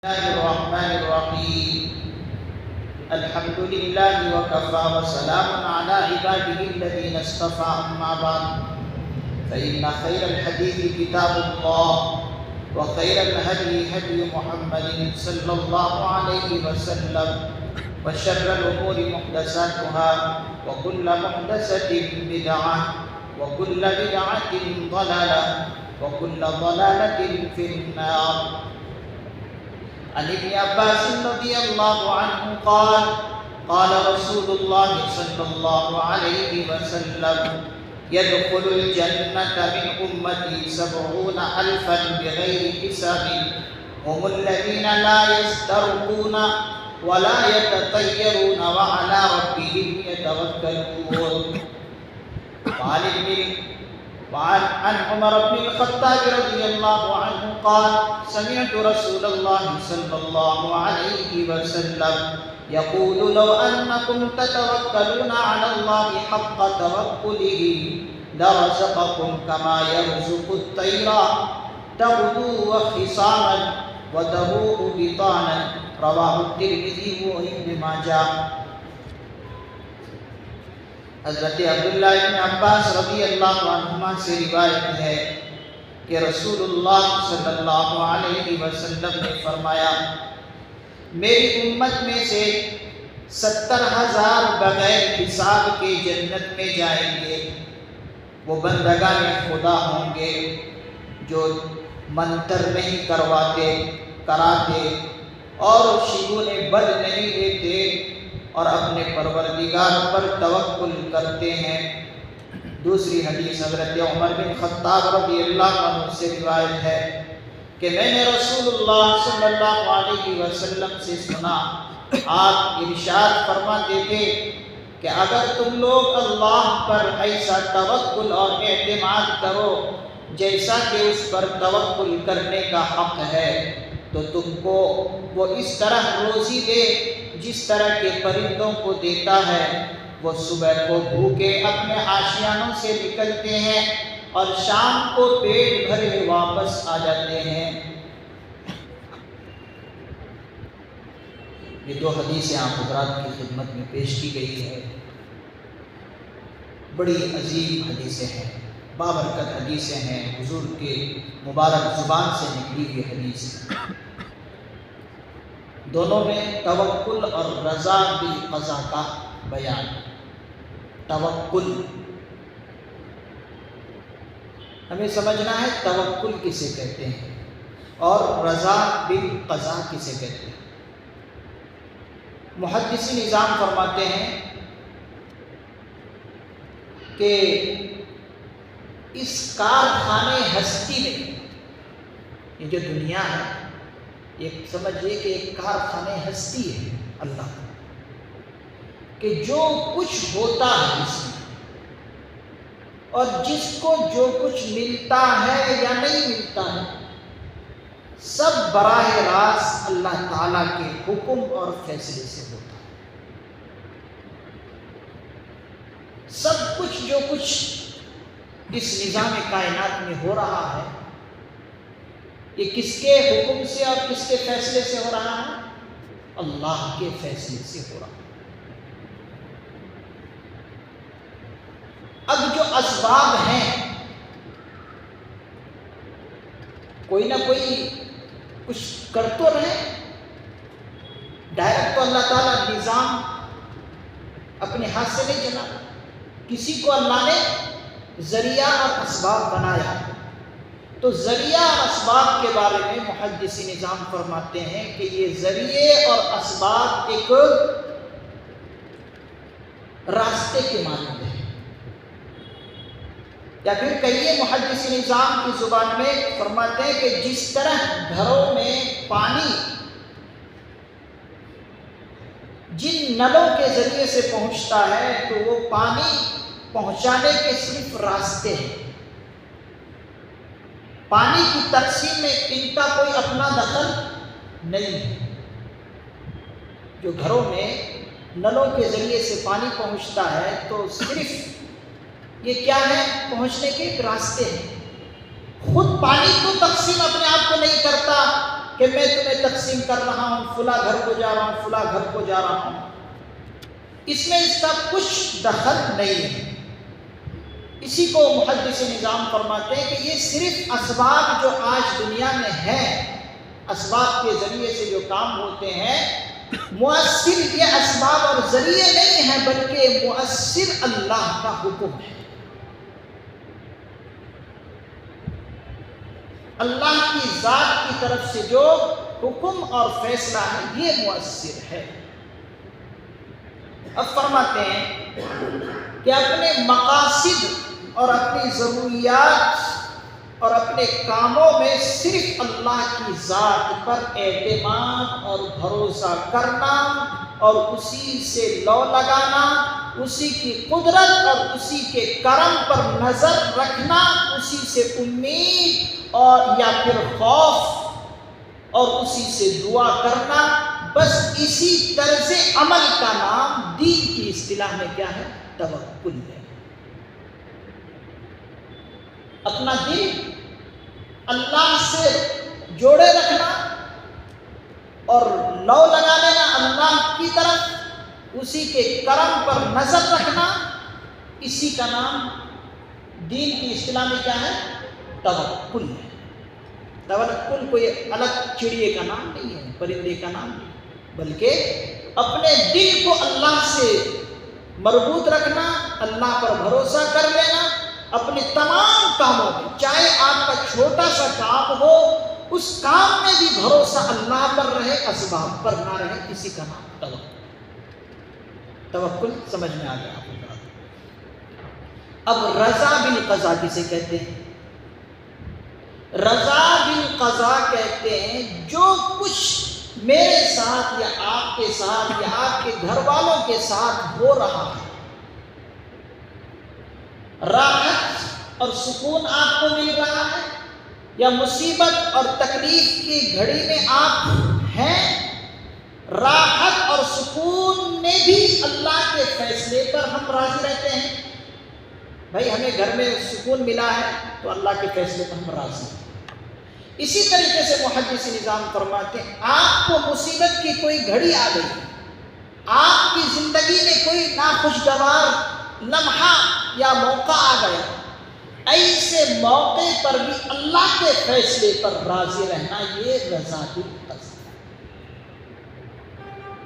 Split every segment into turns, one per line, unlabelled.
الله الرحمن الرحيم. الحمد لله وكفى وسلام على عباده الذين اصطفى. أما بعد فإن خير الحديث كتاب الله وخير الهدي هدي محمد صلى الله عليه وسلم وشر الأمور محدثاتها وكل محدثة بدعة وكل بدعة ضلالة وكل ضلالة في النار. عن ابن عباس رضي الله عنه قال قال رسول الله صلى الله عليه وسلم يدخل الجنة من أمتي 70,000 بغير حساب هم الذين لا يسترقون ولا يتطيرون وعلى ربهم يتوكلون. وعن عمر بن الخطاب رضي الله عنه قال سمعت رسول الله صلى الله عليه وسلم يقول لو أنكم تتوكلون على الله حق توكله لرزقكم كما يرزق الطير تغدو خصاما وتروح بطانا. رواه الترمذي وابن ماجہ. حضرت عبداللہ ابن عباس رضی اللہ عنہما سے روایت ہے کہ رسول اللہ صلی اللہ علیہ وسلم نے فرمایا میری امت میں سے 70,000 بغیر حساب کے جنت میں جائیں گے. وہ بندگان خدا ہوں گے جو منتر نہیں کراتے اور شگون بد نہیں لیتے اور اپنے پروردگار پر توکل کرتے ہیں. دوسری حدیث حضرت عمر بن خطاب رضی اللہ عنہ سے روایت ہے کہ میں نے رسول اللہ صلی اللہ علیہ وسلم سے سنا آپ ارشاد فرماتے تھے کہ اگر تم لوگ اللہ پر ایسا توکل اور اعتماد کرو جیسا کہ اس پر توکل کرنے کا حق ہے تو تم کو وہ اس طرح روزی دے جس طرح کے پرندوں کو دیتا ہے. وہ صبح کو بھوکے اپنے آشیانوں سے نکلتے ہیں اور شام کو پیٹ بھرے واپس آ جاتے ہیں. یہ دو حدیثیں آپ حضرات کی خدمت میں پیش کی گئی ہے. بڑی عظیم حدیثیں ہیں، بابرکت حدیثیں ہیں، حضور کے مبارک زبان سے نکلی ہوئی حدیث ہیں. دونوں میں توکل اور رضا بالقضا کا بیان. توکل ہمیں سمجھنا ہے توکل کسے کہتے ہیں اور رضا بالقضا کسے کہتے ہیں. محدثین نظام فرماتے ہیں کہ اس کارخانے ہستی میں یہ جو دنیا ہے ایک سمجھیے کہ ایک کارخانے ہستی ہے اللہ کہ جو کچھ ہوتا ہے اس میں اور جس کو جو کچھ ملتا ہے یا نہیں ملتا ہے سب براہ راست اللہ تعالیٰ کے حکم اور فیصلے سے ہوتا ہے. سب کچھ جو کچھ اس نظام کائنات میں ہو رہا ہے یہ کس کے حکم سے اور کس کے فیصلے سے ہو رہا ہے؟ اللہ کے فیصلے سے ہو رہا ہے. اب جو اسباب ہیں کوئی نہ کوئی کچھ کر تو رہے. ڈائریکٹ تو اللہ تعالیٰ نظام اپنے ہاتھ سے نہیں چلا، کسی کو اللہ نے ذریعہ اور اسباب بنایا. تو ذریعہ اور اسباب کے بارے میں محدثین نظام فرماتے ہیں کہ یہ ذریعے اور اسباب ایک راستے کے مانند ہے، یا پھر کہیے محدثین نظام کی زبان میں فرماتے ہیں کہ جس طرح گھروں میں پانی جن نلوں کے ذریعے سے پہنچتا ہے تو وہ پانی پہنچانے کے صرف راستے ہیں. پانی کی تقسیم میں ان کا کوئی اپنا دخل نہیں ہے. جو گھروں میں نلوں کے ذریعے سے پانی پہنچتا ہے تو صرف یہ کیا ہے پہنچنے کے ایک راستے ہیں. خود پانی تو تقسیم اپنے آپ کو نہیں کرتا کہ میں تمہیں تقسیم کر رہا ہوں، فلاں گھر کو جا رہا ہوں، فلاں گھر کو جا رہا ہوں، اس میں اس کا کچھ دخل نہیں ہے۔ اسی کو محدث نظام فرماتے ہیں کہ یہ صرف اسباب جو آج دنیا میں ہیں، اسباب کے ذریعے سے جو کام ہوتے ہیں، مؤثر یہ اسباب اور ذریعے نہیں ہیں، بلکہ مؤثر اللہ کا حکم ہے۔ اللہ کی ذات کی طرف سے جو حکم اور فیصلہ ہے یہ مؤثر ہے۔ اب فرماتے ہیں کہ اپنے مقاصد اور اپنی ضروریات اور اپنے کاموں میں صرف اللہ کی ذات پر اعتماد اور بھروسہ کرنا اور اسی سے لو لگانا، اسی کی قدرت اور اسی کے کرم پر نظر رکھنا، اسی سے امید اور یا پھر خوف اور اسی سے دعا کرنا، بس اسی طرز عمل کا نام دین کی اصطلاح میں کیا ہے؟ توکل ہے۔ اپنا دل اللہ سے جوڑے رکھنا اور لو لگا لینا اللہ کی طرف، اسی کے کرم پر نظر رکھنا، اسی کا نام دین کی اصطلاح میں کیا ہے؟ توکل ہے۔ توکل کوئی الگ چڑیے کا نام نہیں ہے، پرندے کا نام نہیں، بلکہ اپنے دل کو اللہ سے مربوط رکھنا، اللہ پر بھروسہ کر لینا، اپنے تمام کاموں میں، چاہے آپ کا چھوٹا سا کام ہو، اس کام میں بھی بھروسہ اللہ پر رہے، اسباب پر نہ رہے، اسی کا نام توکل۔ توکل سمجھ میں آ گیا آپ کو؟ اب رضا بالقضا کسے کہتے ہیں؟ رضا بالقضا کہتے ہیں جو کچھ میرے ساتھ یا آپ کے ساتھ یا آپ کے گھر والوں کے ساتھ ہو رہا ہے، راحت اور سکون آپ کو مل رہا ہے یا مصیبت اور تکلیف کی گھڑی میں آپ ہیں، راحت اور سکون میں بھی اللہ کے فیصلے پر ہم راضی رہتے ہیں۔ بھائی ہمیں گھر میں سکون ملا ہے تو اللہ کے فیصلے پر ہم راضی ہیں۔ اسی طریقے سے محدث نظام فرماتے ہیں آپ کو مصیبت کی کوئی گھڑی آ گئی، آپ کی زندگی میں کوئی ناخوشگوار لمحہ یا موقع آ گیا، ایسے موقع پر بھی اللہ کے فیصلے پر راضی رہنا یہ رضا بالقضا،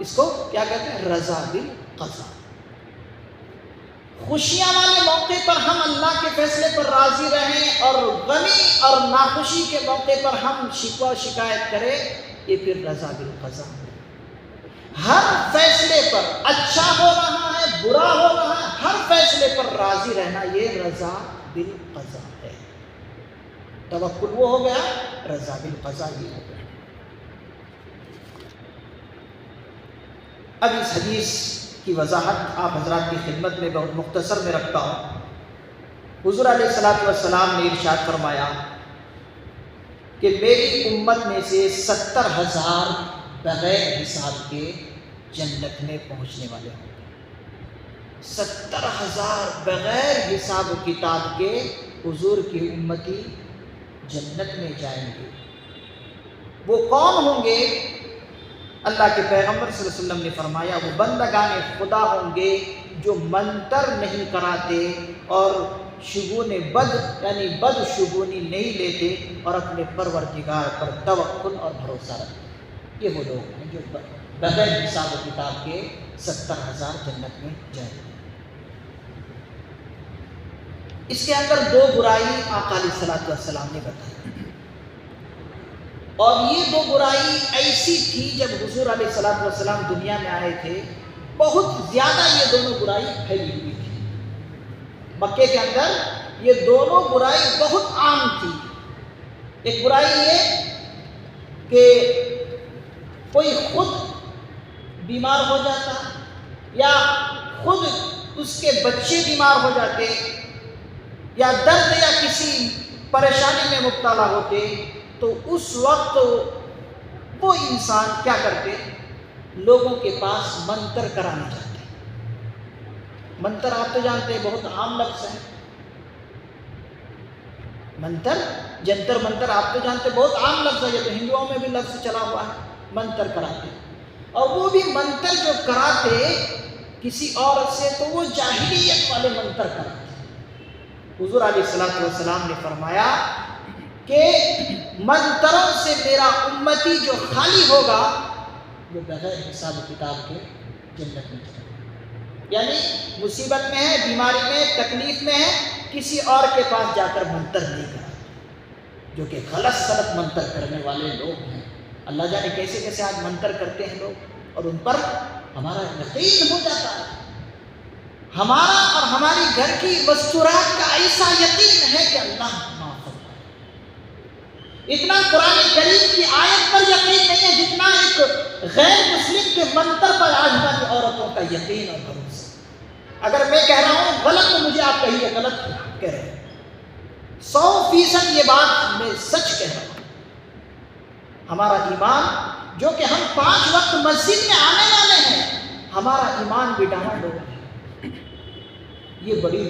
اس کو کیا کہتے ہیں؟ رضا بالقضا۔ خوشیاں والے موقع پر ہم اللہ کے فیصلے پر راضی رہیں اور غمی اور ناخوشی کے موقع پر ہم شکوہ شکایت کریں، یہ پھر رضا بالقضا۔ ہر فیصلے پر اچھا ہو رہا ہے، برا ہو رہا ہے، ہر فیصلے پر راضی رہنا یہ رضا بالقضا ہے۔ توکل وہ ہو گیا، رضا بالقضا یہ ہو گیا۔ اب اس حدیث کی وضاحت آپ حضرات کی خدمت میں بہت مختصر میں رکھتا ہوں۔ حضور علیہ الصلوۃ والسلام نے ارشاد فرمایا کہ میری امت میں سے 70,000 بغیر حساب کے جنت میں پہنچنے والے ہوں گے۔ 70,000 بغیر حساب و کتاب کے حضور کی امتی جنت میں جائیں گے۔ وہ کون ہوں گے؟ اللہ کے پیغمبر صلی اللہ علیہ وسلم نے فرمایا وہ بندگان خدا ہوں گے جو منتر نہیں کراتے اور شگون بد یعنی بد شگونی نہیں لیتے اور اپنے پروردگار پر توکل اور بھروسہ رکھتے۔ یہ وہ لوگ ہیں جو بغیر حساب و کتاب کے 70,000 جنت میں جائیں گے۔ اس کے اندر 2 برائی آقا علیہ الصلوۃ والسلام نے بتائی، اور یہ 2 برائی ایسی تھی جب حضور علیہ الصلوۃ والسلام دنیا میں آئے تھے، بہت زیادہ یہ دونوں برائی پھیلی ہوئی تھی۔ مکے کے اندر یہ دونوں برائی بہت عام تھی۔ ایک برائی یہ کہ کوئی خود بیمار ہو جاتا یا خود اس کے بچے بیمار ہو جاتے یا درد یا کسی پریشانی میں مبتلا ہوتے تو اس وقت وہ انسان کیا کرتے؟ لوگوں کے پاس منتر کرانے جاتے۔ منتر آپ تو جانتے ہیں بہت عام لفظ ہے، منتر، جنتر منتر آپ تو جانتے بہت عام لفظ ہے، یہ تو ہندوؤں میں بھی لفظ چلا ہوا ہے، منتر کراتے، اور وہ بھی منتر جو کراتے کسی عورت سے تو وہ جاہلیت والے منتر کراتے۔ حضور علیہ السلام نے فرمایا کہ منتروں سے میرا امتی جو خالی ہوگا وہ بغیر حساب و کتاب کے جنت میں جائے گا۔ یعنی مصیبت میں ہے، بیماری میں، تکلیف میں ہے، کسی اور کے پاس جا کر منتر نہیں کرا، جو کہ غلط سلط منتر کرنے والے لوگ ہیں۔ اللہ جانے کیسے کیسے آج منتر کرتے ہیں لوگ، اور ان پر ہمارا یقین ہو جاتا ہے، ہمارا اور ہماری گھر کی مستورات کا ایسا یقین ہے کہ اللہ معاف فرمائے۔ اتنا قرآن کریم کی آیت پر یقین نہیں ہے جتنا ایک غیر مسلم کے منتر پر آج ہماری عورتوں کا یقین اور بھروسہ۔ اگر میں کہہ رہا ہوں غلط تو مجھے آپ کہیے غلط کہہ رہے ہیں، 100% یہ بات میں سچ کہہ رہا ہوں۔ ہمارا ایمان جو کہ ہم 5 وقت مسجد میں آنے والے ہیں، ہمارا ایمان بھی ڈاواڈول ہے۔ یہ بڑی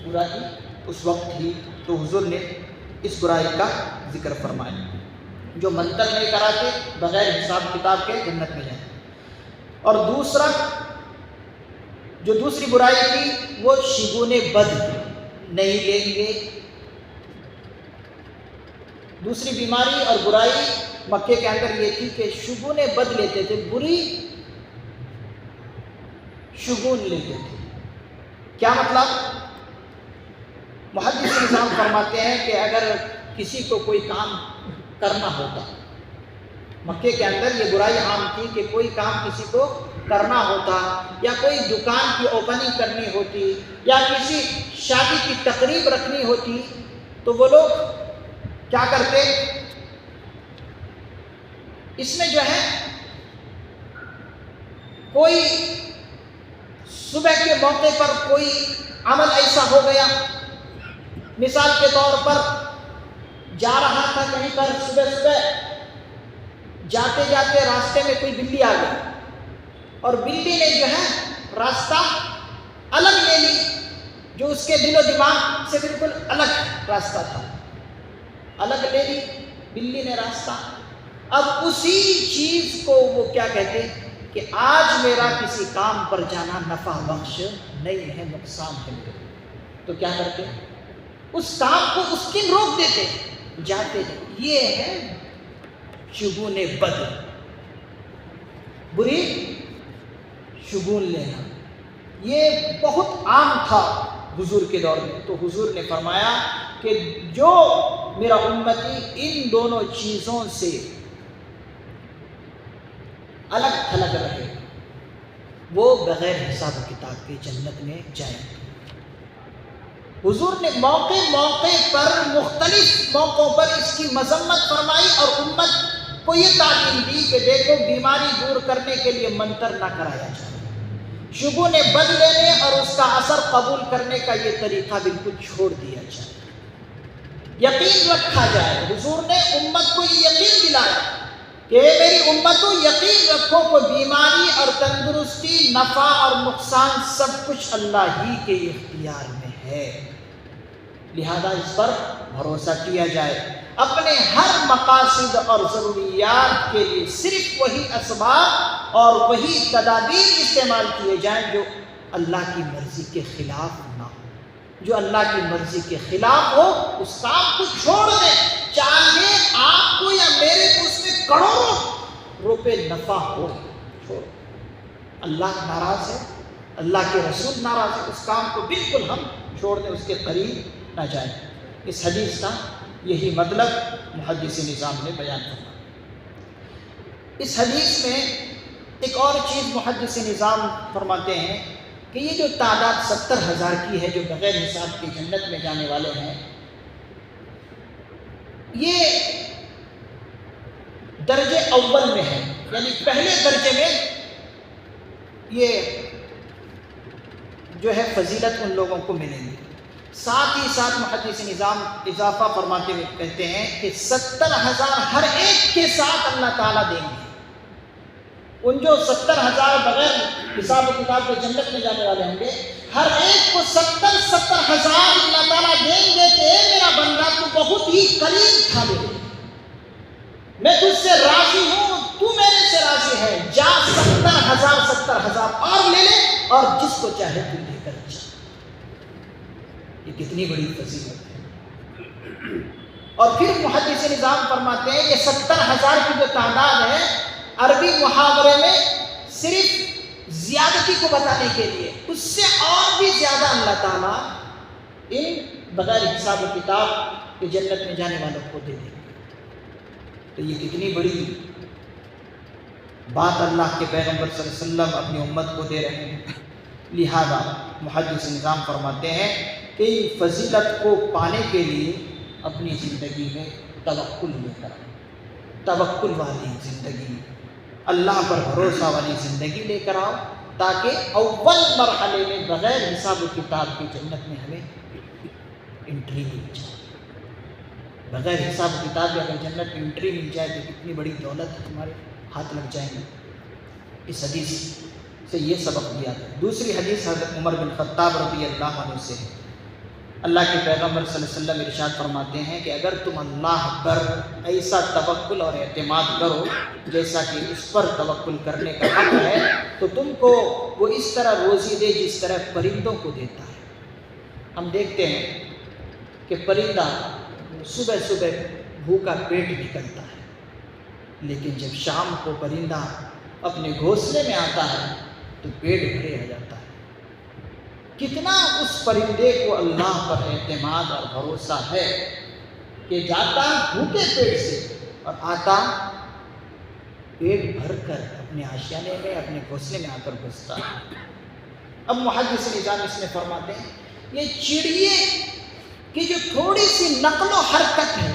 برائی اس وقت ہی تو حضور نے اس برائی کا ذکر فرمایا، جو منتر نہیں کراتے بغیر حساب کتاب کے جنت میں جائیں۔ اور دوسرا جو دوسری برائی تھی وہ شگون بد نہیں لیں گے۔ دوسری بیماری اور برائی مکے کے اندر یہ تھی کہ شگون بد لیتے تھے، بری شگون لیتے تھے۔ کیا مطلب؟ محدث نظام فرماتے ہیں کہ اگر کسی کو کوئی کام کرنا ہوتا، مکے کے اندر یہ برائی عام تھی کہ کوئی کام کسی کو کرنا ہوتا، یا کوئی دکان کی اوپننگ کرنی ہوتی، یا کسی شادی کی تقریب رکھنی ہوتی، تو وہ لوگ کیا کرتے؟ اس میں جو ہے کوئی صبح کے موقع پر کوئی عمل ایسا ہو گیا، مثال کے طور پر جا رہا تھا کہیں پر صبح جاتے جاتے راستے میں کوئی بلی آ گئی، اور بلی نے جو ہے راستہ الگ لے لی، جو اس کے دل و دماغ سے بالکل الگ راستہ تھا، الگ لے لی بلی نے راستہ۔ اب اسی چیز کو وہ کیا کہتے کہ آج میرا کسی کام پر جانا نفع بخش نہیں ہے، نقصان ہے میرے، تو کیا کرتے؟ اس کام کو اس کی روک دیتے، جاتے نہیں۔ یہ ہے شگون بد، بری شگون لینا۔ یہ بہت عام تھا حضور کے دور میں، تو حضور نے فرمایا کہ جو میرا امتی ان دونوں چیزوں سے الگ تھلگ رہے وہ بغیر حساب و کتاب کے جنت میں جائیں گے۔ حضور نے موقع موقع پر مختلف موقعوں پر اس کی مذمت فرمائی اور امت کو یہ تعلیم دی کہ دیکھو بیماری دور کرنے کے لیے منتر نہ کرایا جائے، شگون بد لینے اور اس کا اثر قبول کرنے کا یہ طریقہ بالکل چھوڑ دیا جائے، یقین رکھا جائے۔ حضور نے امت کو یہ یقین دلایا کہ میری امتوں یقین رکھو کہ بیماری اور تندرستی، نفع اور نقصان سب کچھ اللہ ہی کے اختیار میں ہے، لہذا اس پر بھروسہ کیا جائے۔ اپنے ہر مقاصد اور ضروریات کے لیے صرف وہی اسباب اور وہی تدابیر استعمال کیے جائیں جو اللہ کی مرضی کے خلاف نہ ہو، جو اللہ کی مرضی کے خلاف ہو اس کام کو چھوڑ دیں، چاہے آپ کو یا میرے کو اس میں کروڑوں روپے نفع ہو، چھوڑ۔ اللہ ناراض ہے، اللہ کے رسول ناراض ہے، اس کام کو بالکل ہم چھوڑ دیں، اس کے قریب نہ جائیں۔ اس حدیث کا یہی مطلب محدث نظام نے بیان کرنا۔ اس حدیث میں ایک اور چیز محدث نظام فرماتے ہیں کہ یہ جو تعداد 70,000 کی ہے جو بغیر حساب کے جنت میں جانے والے ہیں، یہ درجے اول میں ہے، یعنی پہلے درجے میں یہ جو ہے فضیلت ان لوگوں کو ملے گی۔ ساتھ ہی ساتھ محدث نظام اضافہ فرماتے ہوئے کہتے ہیں کہ 70,000 ہر ایک کے ساتھ اللہ تعالیٰ دیں گے، ان جو 70,000 بغیر حساب و کتاب کے جنت میں جانے والے ہوں گے، ہر ایک کو 70,000 اللہ تعالیٰ دیں گے کہ اے میرا بندہ تو بہت ہی قریب تھا میرے، میں تجھ سے راضی ہوں، تو میرے سے راضی ہے، جا 70,000 اور لے لے اور جس کو چاہے تو لے کر جا۔ یہ کتنی بڑی فضیلت ہے۔ اور پھر محدث نظام فرماتے ہیں کہ 70,000 کی جو تعداد ہے عربی محاورے میں صرف زیادتی کو بتانے کے لیے، اس سے اور بھی زیادہ اللہ تعالیٰ ان بغیر حساب و کتاب کے جنت میں جانے والوں کو دے دیں گے۔ تو یہ کتنی بڑی بات اللہ کے پیغمبر صلی اللہ علیہ وسلم اپنی امت کو دے رہے ہیں۔ لہذا محدث نظام فرماتے ہیں کہ ان فضیلت کو پانے کے لیے اپنی زندگی میں توکل لے کر آؤ، توکل والی زندگی، اللہ پر بھروسہ والی زندگی لے کر آؤ، تاکہ اول مرحلے میں بغیر حساب و کتاب کی جنت میں ہمیں انٹری مل جائے۔ بغیر حساب و کتاب کے اگر جنت میں انٹری مل جائے تو کتنی بڑی دولت ہمارے ہاتھ لگ جائیں گے۔ اس حدیث سے یہ سبق دیا ہے۔ دوسری حدیث حضرت عمر بن خطاب رضی اللہ عنہ سے ہے۔ اللہ کے پیغمبر صلی اللہ علیہ وسلم ارشاد فرماتے ہیں کہ اگر تم اللہ پر ایسا توکل اور اعتماد کرو جیسا کہ اس پر توکل کرنے کا حق ہے، تو تم کو وہ اس طرح روزی دے جس طرح پرندوں کو دیتا ہے۔ ہم دیکھتے ہیں کہ پرندہ صبح صبح بھوکا پیٹ نکلتا ہے، لیکن جب شام کو پرندہ اپنے گھونسلے میں آتا ہے تو پیٹ بھرے آ جاتا ہے۔ کتنا اس پرندے کو اللہ پر اعتماد اور بھروسہ ہے کہ جاتا بھوکے پیٹ سے اور آتا پیٹ بھر کر اپنے آشیانے میں، اپنے گھونسلے میں آ کر گھستا ہے۔ اب محدث نظام اس میں فرماتے ہیں یہ چڑیے کی جو تھوڑی سی نقل و حرکت ہے،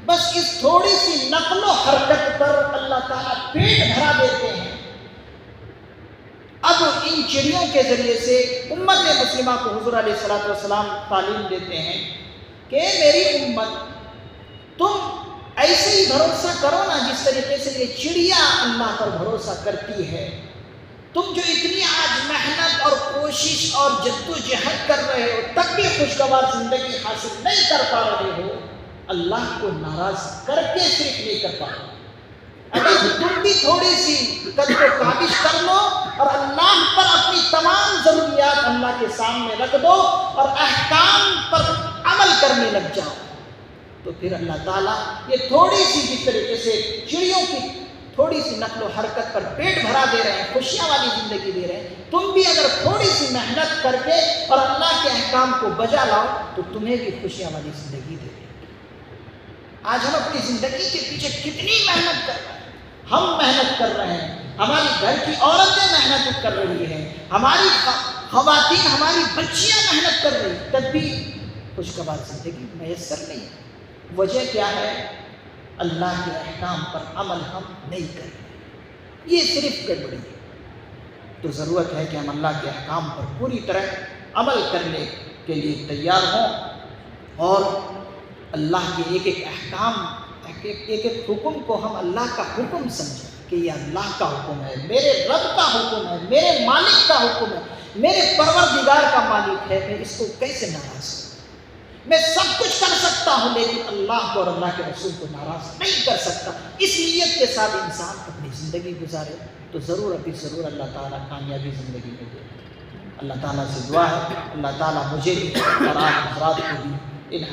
بس اس تھوڑی سی نقل و حرکت پر اللہ تعالیٰ پیٹ بھرا دیتے ہیں۔ اب ان چڑیوں کے ذریعے سے امت مسلمہ کو حضور علیہ الصلوۃ والسلام تعلیم دیتے ہیں کہ میری امت تم ایسے ہی بھروسہ کرو نا جس طریقے سے یہ چڑیا اللہ پر بھروسہ کرتی ہے۔ تم جو اتنی آج محنت اور کوشش اور جد و جہد کر رہے ہو تب بھی خوشگوار زندگی حاصل نہیں کر پا رہے ہو، اللہ کو ناراض کر کے صرف نہیں کر پا رہے۔ اگر تم بھی تھوڑی سی قدر و کاوش کر لو اور اللہ پر اپنی تمام ضروریات اللہ کے سامنے رکھ دو اور احکام پر عمل کرنے لگ جاؤ، تو پھر اللہ تعالیٰ یہ تھوڑی سی جس طریقے سے چڑیوں کی تھوڑی سی نقل و حرکت پر پیٹ بھرا دے رہے ہیں، خوشیاں والی زندگی دے رہے ہیں، تم بھی اگر تھوڑی سی محنت کر کے اور اللہ کے احکام کو بجا لاؤ تو تمہیں بھی خوشیاں والی زندگی دے دیں گے۔ آج ہم اپنی زندگی کے پیچھے کتنی محنت کر رہے ہیں، ہم محنت کر رہے ہیں، ہماری گھر کی عورتیں محنت کر رہی ہیں، ہماری خواتین، ہماری بچیاں محنت کر رہی ہیں، تب بھی خوشگوار زندگی میسر نہیں ہے۔ وجہ کیا ہے؟ اللہ کے احکام پر عمل ہم نہیں کر رہے، یہ صرف گڑبڑی ہے۔ تو ضرورت ہے کہ ہم اللہ کے احکام پر پوری طرح عمل کرنے کے لیے تیار ہوں اور اللہ کے ایک ایک احکام، ایک ایک حکم کو ہم اللہ کا حکم سمجھیں کہ یہ اللہ کا حکم ہے، میرے رب کا حکم ہے، میرے مالک کا حکم ہے، میرے پروردگار کا مالک ہے، میں اس کو کیسے ناراض کروں؟ میں سب کچھ کر سکتا ہوں لیکن اللہ کو اور اللہ کے رسول کو ناراض نہیں کر سکتا۔ اس نیت کے ساتھ انسان اپنی زندگی گزارے تو ضرور ابھی ضرور اللہ تعالیٰ کامیابی زندگی میں دے۔ اللہ تعالیٰ سے دعا ہے اللہ تعالیٰ مجھے بھی اور آپ حضرات کو بھی ان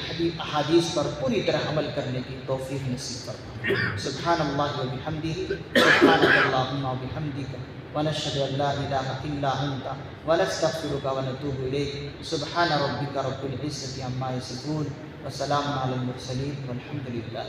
احادیث پر پوری طرح عمل کرنے کی توفیق نصیب فرمائے۔ سبحان اللہ و بحمدہ، سبحانک اللہم و بحمدک، ونشہد ان لا الہ الا انت ونستغفرک ونتوب الیک۔ سبحان ربک رب العزۃ عما یصفون وسلام علی المرسلین والحمد للہ۔